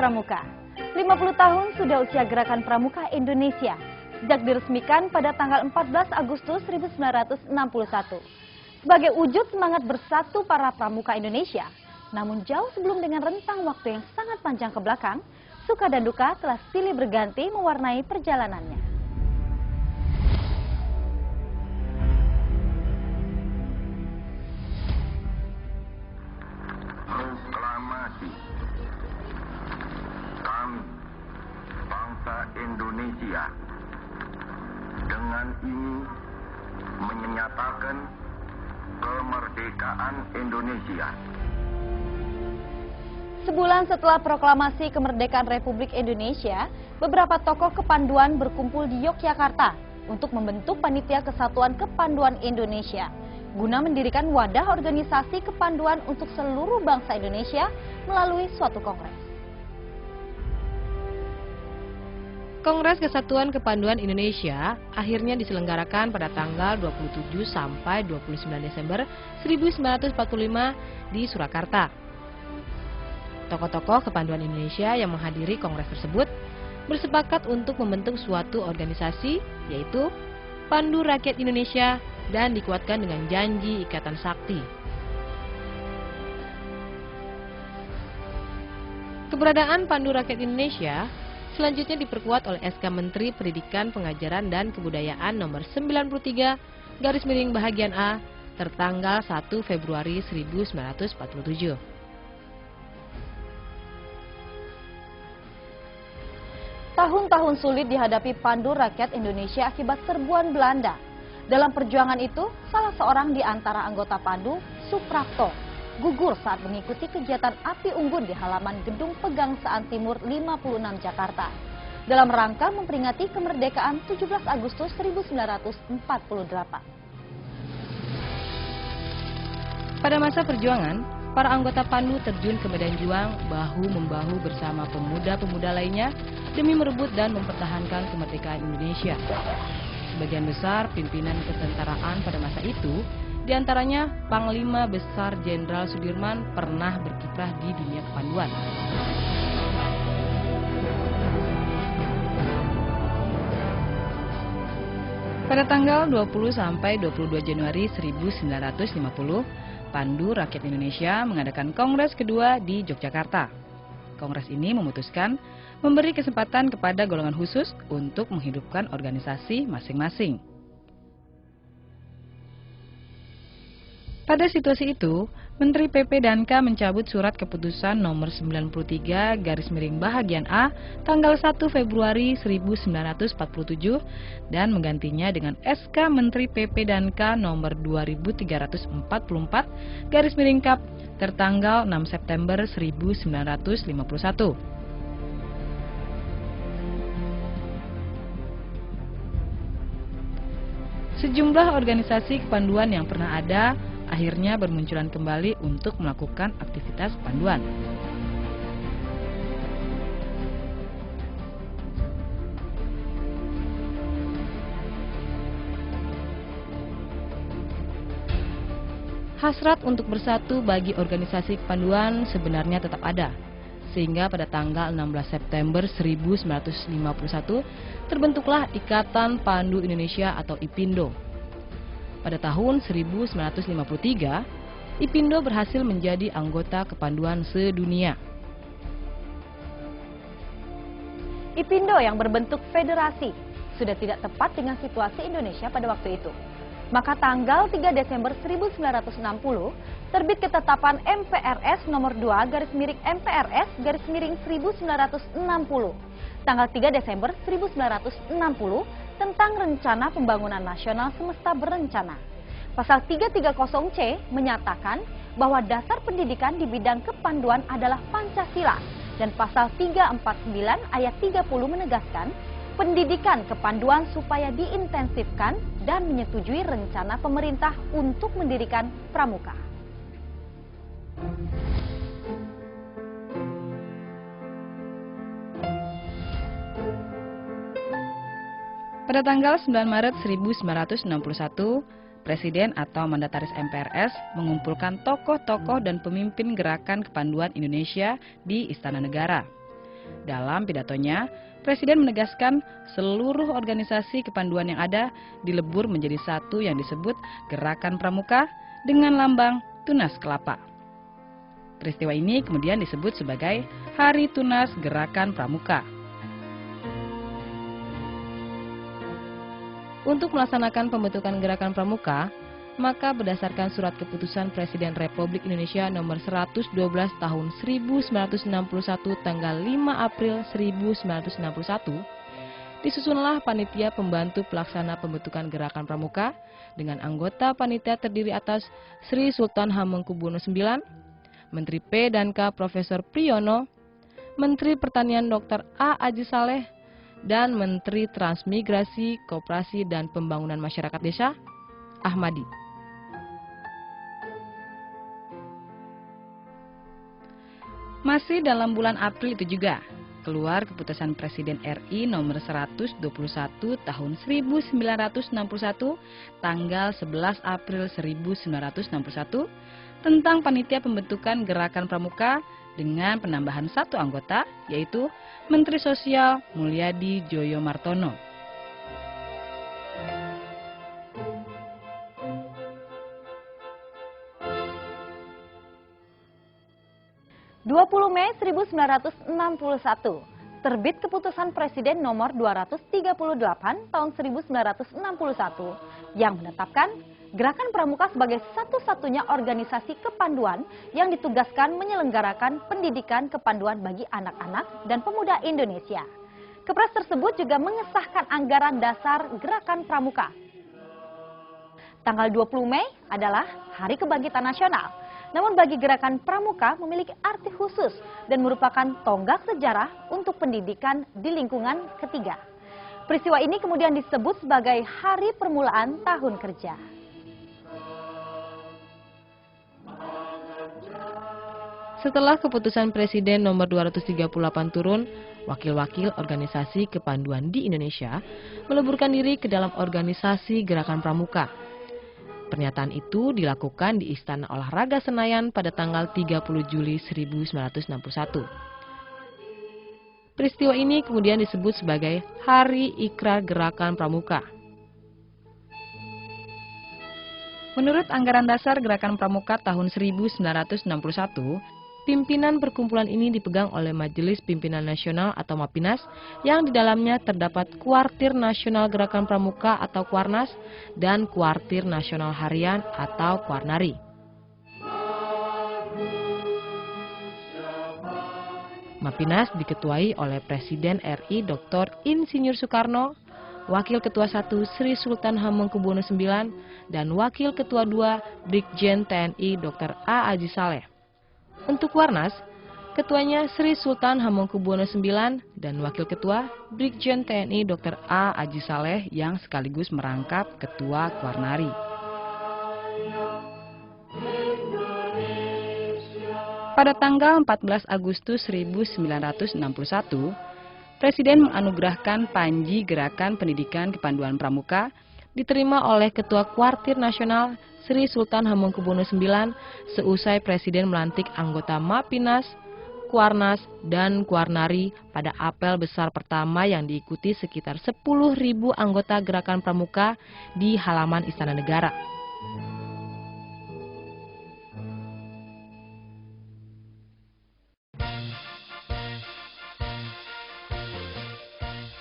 Pramuka. 50 tahun sudah usia Gerakan Pramuka Indonesia, sejak diresmikan pada tanggal 14 Agustus 1961. Sebagai wujud semangat bersatu para pramuka Indonesia, namun jauh sebelum dengan rentang waktu yang sangat panjang ke belakang, suka dan duka telah silih berganti mewarnai perjalanannya. Proklamasi kami, bangsa Indonesia, dengan ini menyatakan kemerdekaan Indonesia. Sebulan setelah proklamasi kemerdekaan Republik Indonesia, beberapa tokoh kepanduan berkumpul di Yogyakarta untuk membentuk Panitia Kesatuan Kepanduan Indonesia, guna mendirikan wadah organisasi kepanduan untuk seluruh bangsa Indonesia melalui suatu kongres. Kongres Kesatuan Kepanduan Indonesia akhirnya diselenggarakan pada tanggal 27 sampai 29 Desember 1945 di Surakarta. Tokoh-tokoh kepanduan Indonesia yang menghadiri kongres tersebut bersepakat untuk membentuk suatu organisasi, yaitu Pandu Rakyat Indonesia, dan dikuatkan dengan janji Ikatan Sakti. Keberadaan Pandu Rakyat Indonesia selanjutnya diperkuat oleh SK Menteri Pendidikan, Pengajaran, dan Kebudayaan nomor 93 /Bahagian A tertanggal 1 Februari 1947. Tahun-tahun sulit dihadapi Pandu Rakyat Indonesia akibat serbuan Belanda. Dalam perjuangan itu, salah seorang di antara anggota Pandu, Suprapto, gugur saat mengikuti kegiatan api unggun di halaman Gedung Pegangsaan Timur 56 Jakarta, dalam rangka memperingati kemerdekaan 17 Agustus 1948. Pada masa perjuangan, para anggota Pandu terjun ke medan juang bahu-membahu bersama pemuda-pemuda lainnya demi merebut dan mempertahankan kemerdekaan Indonesia. Sebagian besar pimpinan ketentaraan pada masa itu, diantaranya Panglima Besar Jenderal Sudirman, pernah berkiprah di dunia kepanduan. Pada tanggal 20 sampai 22 Januari 1950, Pandu Rakyat Indonesia mengadakan kongres kedua di Yogyakarta. Kongres ini memutuskan memberi kesempatan kepada golongan khusus untuk menghidupkan organisasi masing-masing. Pada situasi itu, Menteri PP dan K mencabut surat keputusan nomor 93 Bahagian A tanggal 1 Februari 1947 dan menggantinya dengan SK Menteri PP dan K nomor 2344 Kap tertanggal 6 September 1951. Sejumlah organisasi kepanduan yang pernah ada akhirnya bermunculan kembali untuk melakukan aktivitas kepanduan. Hasrat untuk bersatu bagi organisasi kepanduan sebenarnya tetap ada, sehingga pada tanggal 16 September 1951 terbentuklah Ikatan Pandu Indonesia atau IPINDO. Pada tahun 1953, IPINDO berhasil menjadi anggota kepanduan sedunia. IPINDO yang berbentuk federasi sudah tidak tepat dengan situasi Indonesia pada waktu itu. Maka tanggal 3 Desember 1960 terbit ketetapan MPRS nomor 2 MPRS 1960 tanggal 3 Desember 1960 tentang Rencana Pembangunan Nasional Semesta Berencana. Pasal 330C menyatakan bahwa dasar pendidikan di bidang kepanduan adalah Pancasila, dan pasal 349 ayat 30 menegaskan pendidikan kepanduan supaya diintensifkan dan menyetujui rencana pemerintah untuk mendirikan pramuka. Pada tanggal 9 Maret 1961, Presiden atau Mandataris MPRS mengumpulkan tokoh-tokoh dan pemimpin gerakan kepanduan Indonesia di Istana Negara. Dalam pidatonya, Presiden menegaskan seluruh organisasi kepanduan yang ada dilebur menjadi satu yang disebut Gerakan Pramuka dengan lambang tunas kelapa. Peristiwa ini kemudian disebut sebagai Hari Tunas Gerakan Pramuka. Untuk melaksanakan pembentukan Gerakan Pramuka, maka berdasarkan surat keputusan Presiden Republik Indonesia nomor 112 tahun 1961 tanggal 5 April 1961, disusunlah panitia pembantu pelaksana pembentukan Gerakan Pramuka dengan anggota panitia terdiri atas Sri Sultan Hamengkubuwono IX, Menteri P dan K Profesor Priyono, Menteri Pertanian Dr. A. Aji Saleh, dan Menteri Transmigrasi, Koperasi dan Pembangunan Masyarakat Desa, Ahmadi. Masih dalam bulan April itu juga, keluar keputusan Presiden RI nomor 121 tahun 1961 tanggal 11 April 1961 tentang panitia pembentukan Gerakan Pramuka dengan penambahan satu anggota, yaitu Menteri Sosial Mulyadi Joyo Martono. 20 Mei 1961, terbit Keputusan Presiden nomor 238 tahun 1961 yang menetapkan Gerakan Pramuka sebagai satu-satunya organisasi kepanduan yang ditugaskan menyelenggarakan pendidikan kepanduan bagi anak-anak dan pemuda Indonesia. Kepres tersebut juga mengesahkan anggaran dasar Gerakan Pramuka. Tanggal 20 Mei adalah Hari Kebangkitan Nasional. Namun bagi Gerakan Pramuka memiliki arti khusus dan merupakan tonggak sejarah untuk pendidikan di lingkungan ketiga. Peristiwa ini kemudian disebut sebagai Hari Permulaan Tahun Kerja. Setelah keputusan Presiden nomor 238 turun, wakil-wakil organisasi kepanduan di Indonesia meleburkan diri ke dalam organisasi Gerakan Pramuka. Pernyataan itu dilakukan di Istana Olahraga Senayan pada tanggal 30 Juli 1961. Peristiwa ini kemudian disebut sebagai Hari Ikrar Gerakan Pramuka. Menurut Anggaran Dasar Gerakan Pramuka tahun 1961, pimpinan perkumpulan ini dipegang oleh Majelis Pimpinan Nasional atau Mapinas yang di dalamnya terdapat Kuartir Nasional Gerakan Pramuka atau Kuarnas dan Kuartir Nasional Harian atau Kuarnari. Mapinas diketuai oleh Presiden RI Dr. Insinyur Soekarno, Wakil Ketua 1 Sri Sultan Hamengkubuwono IX, dan Wakil Ketua 2 Brigjen TNI Dr. A. Aji Saleh. Untuk Kuarnas, ketuanya Sri Sultan Hamengkubuwono IX dan Wakil Ketua Brigjen TNI Dr. A. Aji Saleh yang sekaligus merangkap Ketua Kuarnari. Pada tanggal 14 Agustus 1961, Presiden menganugerahkan Panji Gerakan Pendidikan Kepanduan Pramuka diterima oleh Ketua Kuartir Nasional Sri Sultan Hamengkubuwono IX seusai Presiden melantik anggota Mapinas, Kuarnas, dan Kuarnari pada apel besar pertama yang diikuti sekitar 10.000 anggota Gerakan Pramuka di halaman Istana Negara.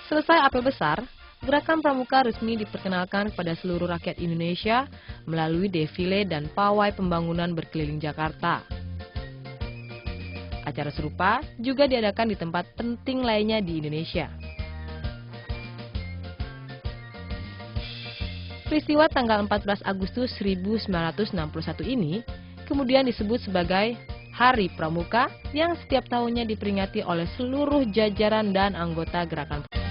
Selesai apel besar, Gerakan Pramuka resmi diperkenalkan kepada seluruh rakyat Indonesia melalui defile dan pawai pembangunan berkeliling Jakarta. Acara serupa juga diadakan di tempat penting lainnya di Indonesia. Peristiwa tanggal 14 Agustus 1961 ini kemudian disebut sebagai Hari Pramuka yang setiap tahunnya diperingati oleh seluruh jajaran dan anggota Gerakan Pramuka.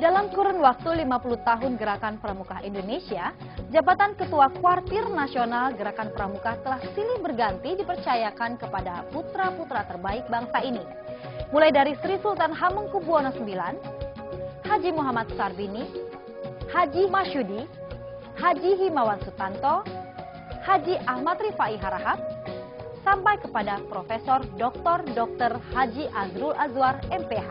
Dalam kurun waktu 50 tahun Gerakan Pramuka Indonesia, jabatan Ketua Kuartir Nasional Gerakan Pramuka telah silih berganti dipercayakan kepada putra-putra terbaik bangsa ini. mulai dari Sri Sultan Hamengkubuwono IX, Haji Muhammad Sarbini, Haji Masyudi, Haji Himawan Sutanto, Haji Ahmad Rifai Harahap, sampai kepada Profesor Dr. Haji Azrul Azwar MPH.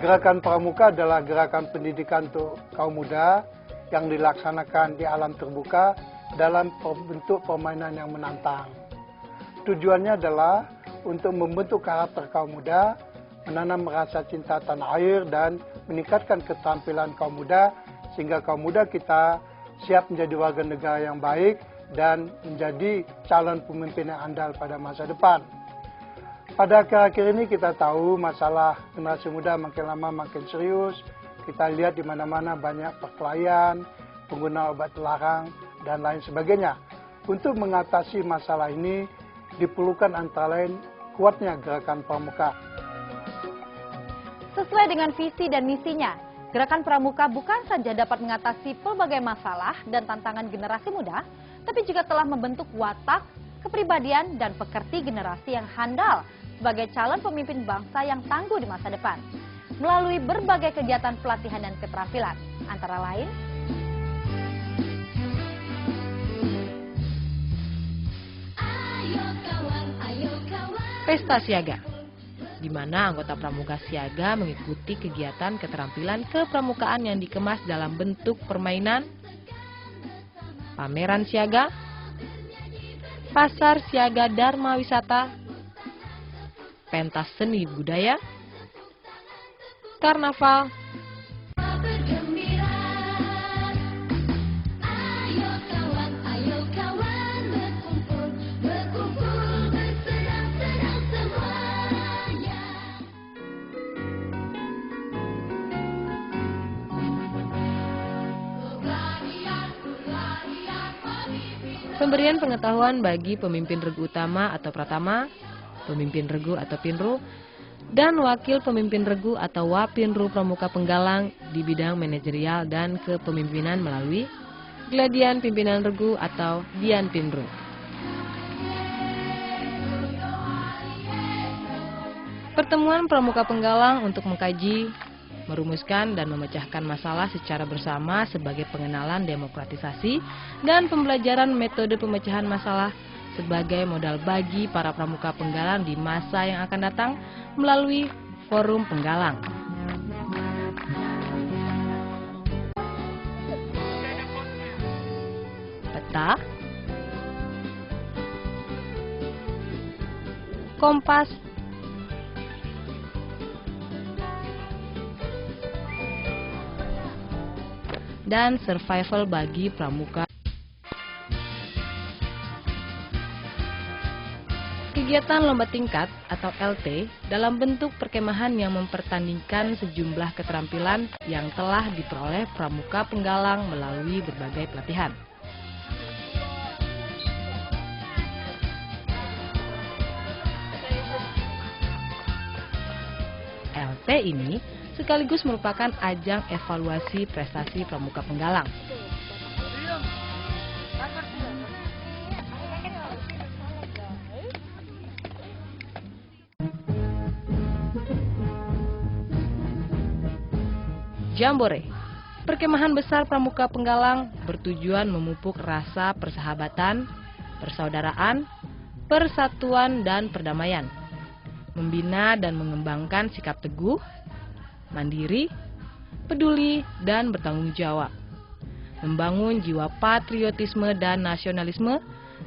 Gerakan Pramuka adalah gerakan pendidikan untuk kaum muda yang dilaksanakan di alam terbuka dalam bentuk permainan yang menantang. Tujuannya adalah untuk membentuk karakter kaum muda, menanam rasa cinta tanah air, dan meningkatkan keterampilan kaum muda sehingga kaum muda kita siap menjadi warga negara yang baik dan menjadi calon pemimpin yang andal pada masa depan. Pada akhir-akhir ini kita tahu masalah generasi muda makin lama makin serius. Kita lihat di mana-mana banyak perkelahian, pengguna obat terlarang, dan lain sebagainya. Untuk mengatasi masalah ini diperlukan antara lain kuatnya gerakan Pramuka. Sesuai dengan visi dan misinya, Gerakan Pramuka bukan saja dapat mengatasi pelbagai masalah dan tantangan generasi muda, tapi juga telah membentuk watak, kepribadian, dan pekerti generasi yang handal sebagai calon pemimpin bangsa yang tangguh di masa depan. Melalui berbagai kegiatan pelatihan dan keterampilan, antara lain Pesta Siaga, di mana anggota Pramuka Siaga mengikuti kegiatan keterampilan kepramukaan yang dikemas dalam bentuk permainan, pameran siaga, pasar siaga Dharma Wisata, pentas seni budaya, karnaval, pemberian pengetahuan bagi pemimpin regu utama atau pratama, pemimpin regu atau pinru, dan wakil pemimpin regu atau wapinru Pramuka Penggalang di bidang manajerial dan kepemimpinan melalui Gladian Pimpinan Regu atau Dian Pinru. Pertemuan Pramuka Penggalang untuk mengkaji, merumuskan dan memecahkan masalah secara bersama sebagai pengenalan demokratisasi dan pembelajaran metode pemecahan masalah sebagai modal bagi para pramuka penggalang di masa yang akan datang melalui Forum Penggalang. Peta, kompas, dan survival bagi pramuka. Kegiatan lomba tingkat atau LT dalam bentuk perkemahan yang mempertandingkan sejumlah keterampilan yang telah diperoleh pramuka penggalang melalui berbagai pelatihan. LT ini sekaligus merupakan ajang evaluasi prestasi pramuka penggalang. Jambore, perkemahan besar pramuka penggalang bertujuan memupuk rasa persahabatan, persaudaraan, persatuan, dan perdamaian, membina dan mengembangkan sikap teguh, mandiri, peduli, dan bertanggung jawab, membangun jiwa patriotisme dan nasionalisme,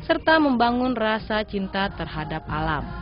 serta membangun rasa cinta terhadap alam.